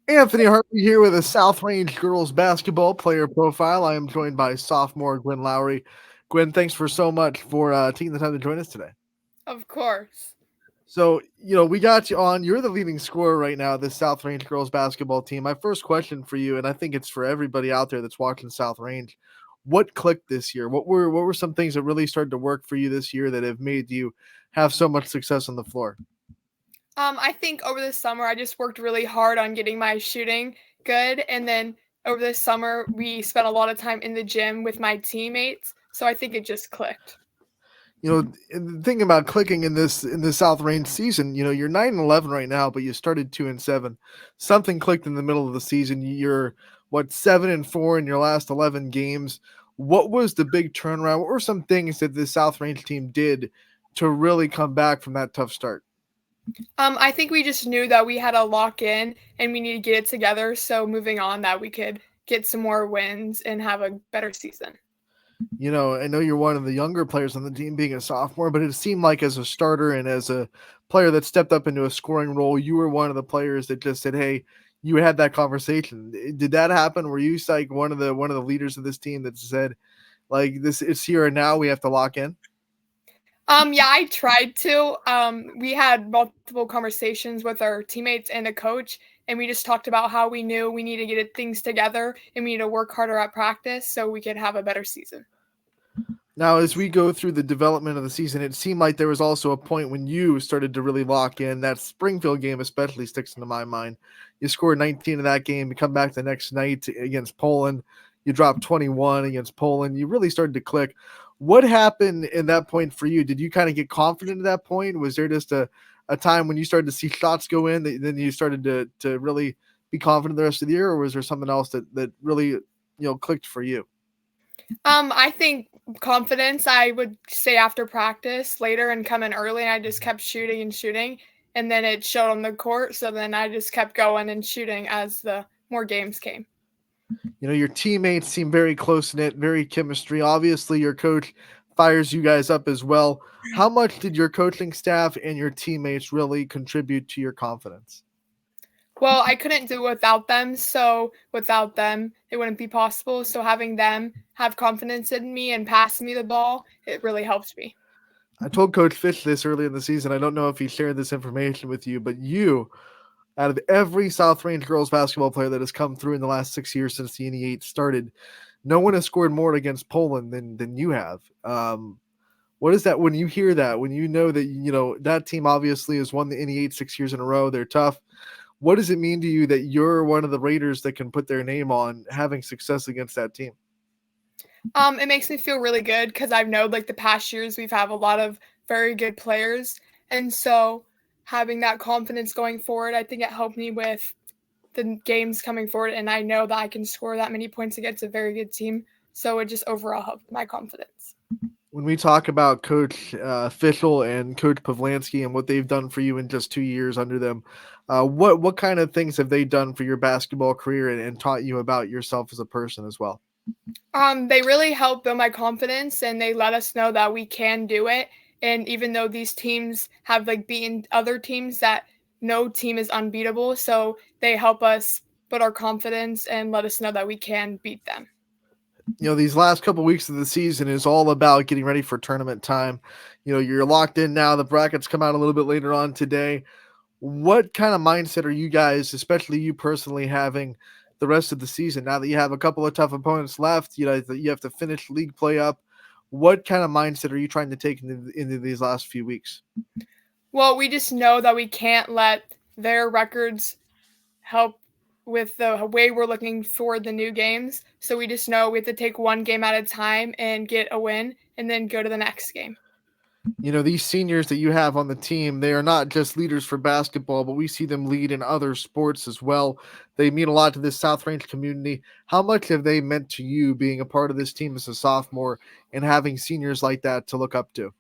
Anthony Hartley here with a South Range girls basketball player profile. I am joined by sophomore Gwen Lowry. Gwen, thanks for so much for taking the time to join us today. Of course. So, we got you on. You're the leading scorer right now, this South Range girls basketball team. My first question for you, and I think it's for everybody out there that's watching South Range, what clicked this year? What were some things that really started to work for you this year that have made you have so much success on the floor? I think over the summer I just worked really hard on getting my shooting good, and then over the summer we spent a lot of time in the gym with my teammates, so I think it just clicked. And thinking about clicking in this South Range season, you're 9-11 right now, but you started 2-7. Something clicked in the middle of the season. You're 7-4 in your last 11 games. What was the big turnaround? What were some things that the South Range team did to really come back from that tough start? I think we just knew that we had to lock in and we need to get it together, so moving on that we could get some more wins and have a better season. I know you're one of the younger players on the team being a sophomore, but it seemed like as a starter and as a player that stepped up into a scoring role, you were one of the players that just said, "Hey," you had that conversation. Did that happen? Were you like one of the leaders of this team that said, like, this it's here and now, we have to lock in? Yeah, I tried to. We had multiple conversations with our teammates and a coach, and we just talked about how we knew we need to get things together and we need to work harder at practice so we could have a better season. Now, as we go through the development of the season, it seemed like there was also a point when you started to really lock in. That Springfield game especially sticks into my mind. You scored 19 in that game. You come back the next night against Poland. You dropped 21 against Poland. You really started to click. What happened in that point for you? Did you kind of get confident at that point? Was there just a time when you started to see shots go in that then you started to really be confident the rest of the year? Or was there something else that really, clicked for you? I think confidence, I would stay after practice later and come in early, and I just kept shooting and shooting, and then it showed on the court, so then I just kept going and shooting as the more games came. Your teammates seem very close knit, very chemistry. Obviously, your coach fires you guys up as well. How much did your coaching staff and your teammates really contribute to your confidence? Well, I couldn't do it without them, so without them, it wouldn't be possible. So having them have confidence in me and pass me the ball, it really helped me. I told Coach Fish this early in the season. I don't know if he shared this information with you, but you, out of every South Range girls basketball player that has come through in the last 6 years since the NE8 started, no one has scored more against Poland than you have. What is that when you hear that? When you know that that team obviously has won the NE8 6 years in a row, they're tough. What does it mean to you that you're one of the Raiders that can put their name on having success against that team? It makes me feel really good because I've known like the past years we've had a lot of very good players, and so having that confidence going forward, I think it helped me with the games coming forward, and I know that I can score that many points against a very good team. So it just overall helped my confidence. When we talk about Coach Fischel and Coach Pavlansky and what they've done for you in just 2 years under them, what kind of things have they done for your basketball career and taught you about yourself as a person as well? They really help build my confidence, and they let us know that we can do it. And even though these teams have like beaten other teams, that no team is unbeatable. So they help us build our confidence and let us know that we can beat them. These last couple weeks of the season is all about getting ready for tournament time. You're locked in now. The brackets come out a little bit later on today. What kind of mindset are you guys, especially you personally, having the rest of the season now that you have a couple of tough opponents left? That you have to finish league play up. What kind of mindset are you trying to take into these last few weeks? Well, we just know that we can't let their records help with the way we're looking for the new games. So we just know we have to take one game at a time and get a win and then go to the next game. These seniors that you have on the team, they are not just leaders for basketball, but we see them lead in other sports as well. They mean a lot to this South Range community. How much have they meant to you being a part of this team as a sophomore and having seniors like that to look up to?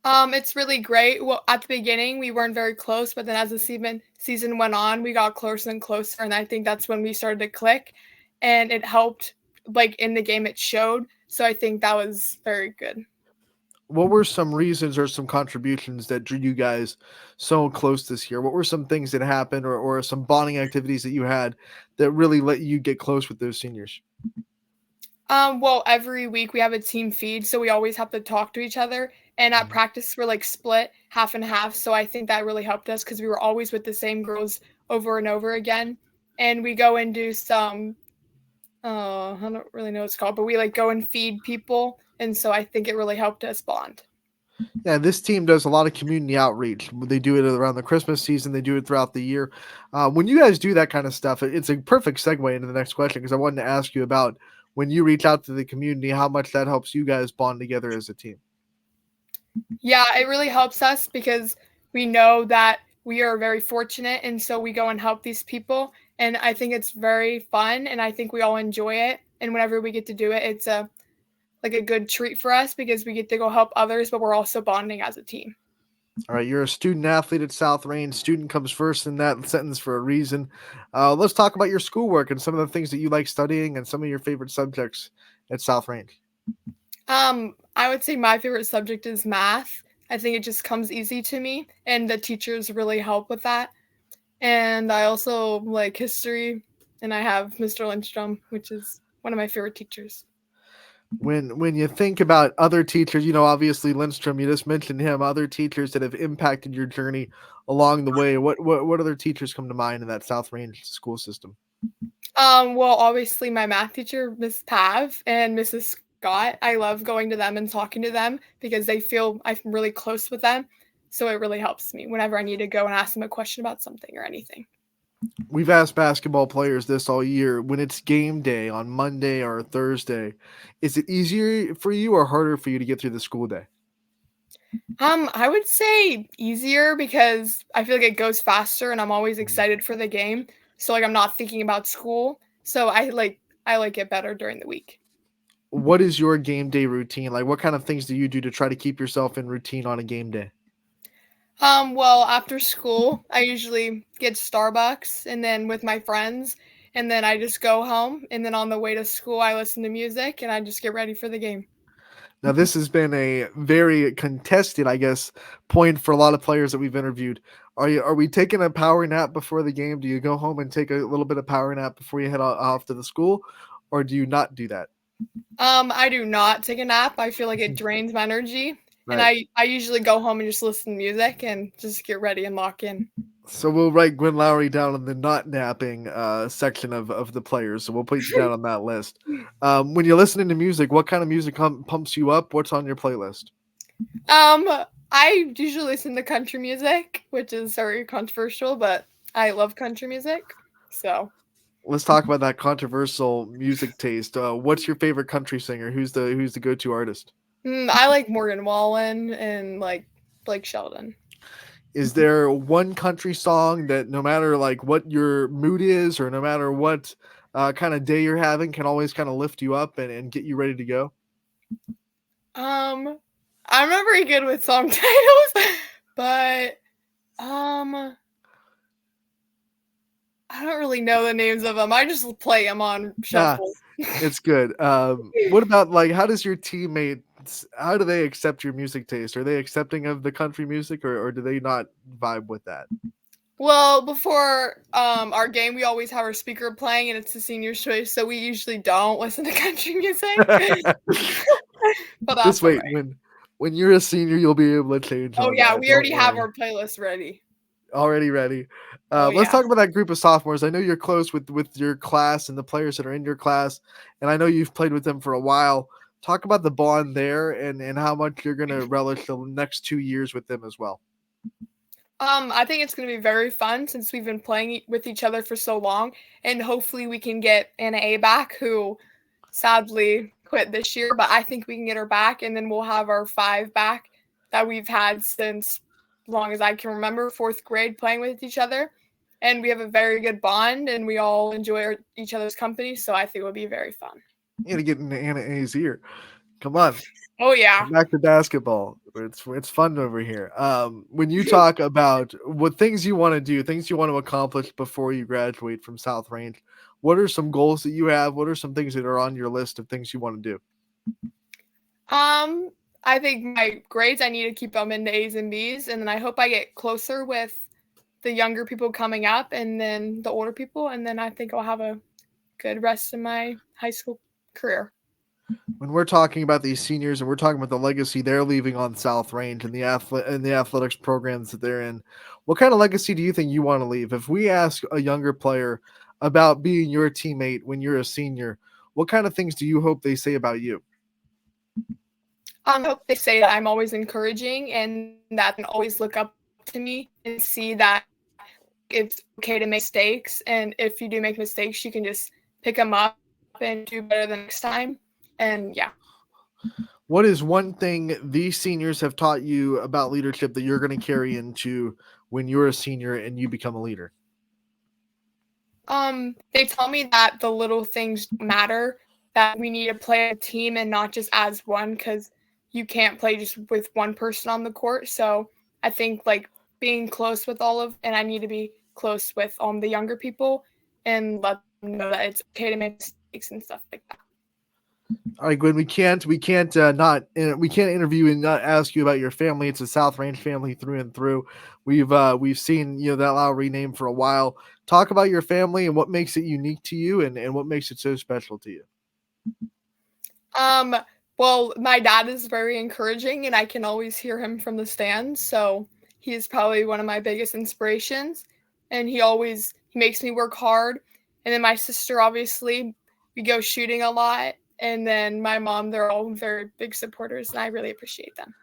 It's really great. Well, at the beginning, we weren't very close, but then as the season went on, we got closer and closer, and I think that's when we started to click, and it helped. Like in the game, it showed. So I think that was very good. What were some reasons or some contributions that drew you guys so close this year? What were some things that happened or some bonding activities that you had that really let you get close with those seniors? Well, every week we have a team feed, so we always have to talk to each other. And at Mhm. practice, we're like split half and half. So I think that really helped us because we were always with the same girls over and over again. And we go and do some, I don't really know what it's called, but we like go and feed people. And so I think it really helped us bond. Yeah, this team does a lot of community outreach. They do it around the Christmas season. They do it throughout the year. When you guys do that kind of stuff, it's a perfect segue into the next question because I wanted to ask you about when you reach out to the community, how much that helps you guys bond together as a team. Yeah, it really helps us because we know that we are very fortunate. And so we go and help these people. And I think it's very fun. And I think we all enjoy it. And whenever we get to do it, it's a like a good treat for us because we get to go help others, but we're also bonding as a team. All right, you're a student athlete at South Range. Student comes first in that sentence for a reason. Let's talk about your schoolwork and some of the things that you like studying and some of your favorite subjects at South Range. I would say my favorite subject is math. I think it just comes easy to me, and the teachers really help with that. And I also like history, and I have Mr. Lindstrom, which is one of my favorite teachers. When you think about other teachers, obviously Lindstrom, you just mentioned him, other teachers that have impacted your journey along the way. What other teachers come to mind in that South Range school system? Well, obviously my math teacher, Miss Pav and Mrs. Scott. I love going to them and talking to them because they feel I'm really close with them. So it really helps me whenever I need to go and ask them a question about something or anything. We've asked basketball players this all year. When it's game day on Monday or Thursday, is it easier for you or harder for you to get through the school day? I would say easier because I feel like it goes faster and I'm always Mhm. excited for the game. So like I'm not thinking about school. So I like it better during the week. What is your game day routine? Like, what kind of things do you do to try to keep yourself in routine on a game day? Well, after school, I usually get Starbucks and then with my friends, and then I just go home. And then on the way to school, I listen to music and I just get ready for the game. Now, this has been a very contested, I guess, point for a lot of players that we've interviewed. Are we taking a power nap before the game? Do you go home and take a little bit of power nap before you head off to the school, or do you not do that? I do not take a nap. I feel like it drains my energy, and Right. I usually go home and just listen to music and just get ready and lock in. So we'll write Gwen Lowry down in the not napping section of the players. So we'll put you down on that list. When you're listening to music, what kind of music pumps you up? What's on your playlist? Um, I usually listen to country music, which is very controversial, but I love country music. So, Let's talk about that controversial music taste. What's your favorite country singer? Who's the go-to artist? I like Morgan Wallen and like Blake Sheldon. Is there one country song that no matter like what your mood is or no matter what kind of day you're having can always kind of lift you up and get you ready to go? Um, I'm not very good with song titles, but um, I don't really know the names of them. I just play them on Ah, shuffle. it's good. What about like how does your teammates how do they accept your music taste? Are they accepting of the country music or do they not vibe with that? Well, before our game, we always have our speaker playing, and it's the senior's choice, so we usually don't listen to country music. But Just that's all wait right. when you're a senior, you'll be able to change Oh on yeah, that. we Don't already have worry. our playlist ready. Already ready. Oh Let's yeah. talk about that group of sophomores. I know you're close with your class and the players that are in your class, and I know you've played with them for a while. Talk about the bond there and how much you're gonna relish the next 2 years with them as well. I think it's going to be very fun since we've been playing with each other for so long, and hopefully we can get Anna A back, who sadly quit this year, but I think we can get her back, and then we'll have our five back that we've had since as long as I can remember, fourth grade, playing with each other, and we have a very good bond, and we all enjoy each other's company, so I think it will be very fun. You gotta get into Anna A's ear. Come on. Oh yeah. Come back to basketball. It's fun over here. When you talk about what things you want to do, things you want to accomplish before you graduate from South Range, what are some goals that you have? What are some things that are on your list of things you want to do? Um, I think my grades, I need to keep them in the A's and B's, and then I hope I get closer with the younger people coming up and then the older people, and then I think I'll have a good rest of my high school career. When we're talking about these seniors and we're talking about the legacy they're leaving on South Range and the athletics programs that they're in, what kind of legacy do you think you want to leave? If we ask a younger player about being your teammate when you're a senior, what kind of things do you hope they say about you? I hope they say that I'm always encouraging and that they can always look up to me and see that it's okay to make mistakes. And if you do make mistakes, you can just pick them up and do better the next time. And yeah. What is one thing these seniors have taught you about leadership that you're going to carry into when you're a senior and you become a leader? They tell me that the little things matter, that we need to play a team and not just as one, because you can't play just with one person on the court. So I think like being close with and I need to be close with the younger people and let them know that it's okay to make mistakes and stuff like that. All right, Gwen, we can't interview and not ask you about your family. It's a South Range family through and through. We've seen that Lowry name for a while. Talk about your family and what makes it unique to you, and what makes it so special to you. Well, my dad is very encouraging and I can always hear him from the stands. So he is probably one of my biggest inspirations. And he makes me work hard. And then my sister, obviously, we go shooting a lot. And then my mom, they're all very big supporters and I really appreciate them.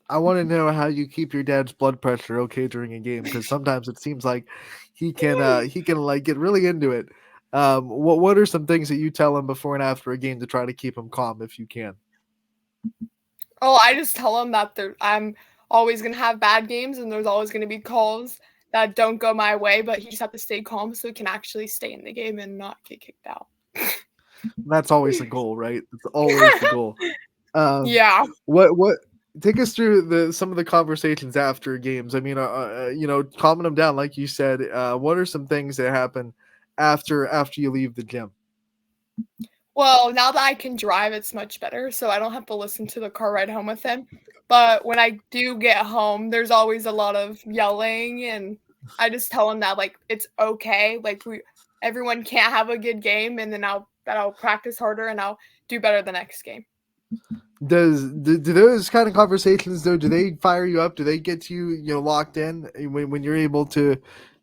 I want to know how you keep your dad's blood pressure okay during a game, because sometimes it seems like he can like get really into it. What are some things that you tell him before and after a game to try to keep him calm if you can? Oh, I just tell him that I'm always going to have bad games and there's always going to be calls that don't go my way, but he just have to stay calm so he can actually stay in the game and not get kicked out. That's always the goal, right? It's always the goal. Um, Yeah. what take us through some of the conversations after games. I mean, calming them down, like you said. What are some things that happen after you leave the gym? Well, now that I can drive, it's much better, so I don't have to listen to the car ride home with him. But when I do get home, there's always a lot of yelling, and I just tell him that like it's okay. Like everyone can't have a good game, and then I'll practice harder and I'll do better the next game. Do those kind of conversations though? Do they fire you up? Do they get you locked in when you're able to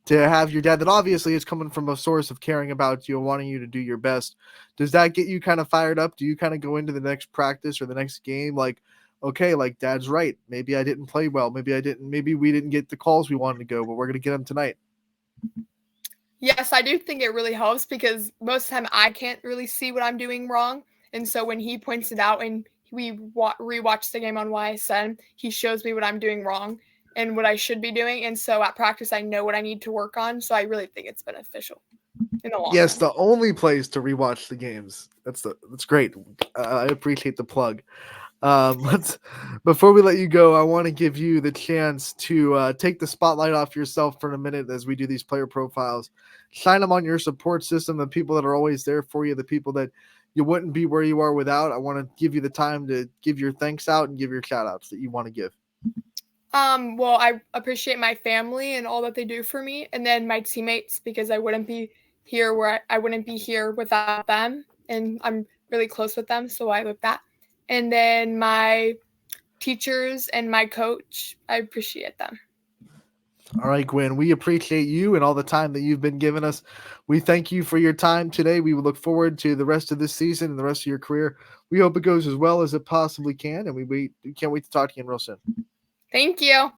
have your dad that obviously is coming from a source of caring about you and wanting you to do your best? Does that get you kind of fired up? Do you kind of go into the next practice or the next game like, okay, like dad's right. Maybe I didn't play well. Maybe we didn't get the calls we wanted to go, but we're gonna get them tonight. Yes, I do think it really helps because most of the time I can't really see what I'm doing wrong. And so when he points it out and we rewatch the game on YSN, he shows me what I'm doing wrong and what I should be doing. And so at practice, I know what I need to work on. So I really think it's beneficial in the long Yes, run. the only place to rewatch the games. That's great. I appreciate the plug. Let's Before we let you go, I want to give you the chance to take the spotlight off yourself for a minute as we do these player profiles. Shine them on your support system, the people that are always there for you, the people that you wouldn't be where you are without. I want to give you the time to give your thanks out and give your shout outs that you want to give. Well, I appreciate my family and all that they do for me, and then my teammates because I wouldn't be here I wouldn't be here without them, and I'm really close with them, so I like that. And then my teachers and my coach, I appreciate them. All right, Gwen, we appreciate you and all the time that you've been giving us. We thank you for your time today. We look forward to the rest of this season and the rest of your career. We hope it goes as well as it possibly can, and we can't wait to talk to you real soon. Thank you.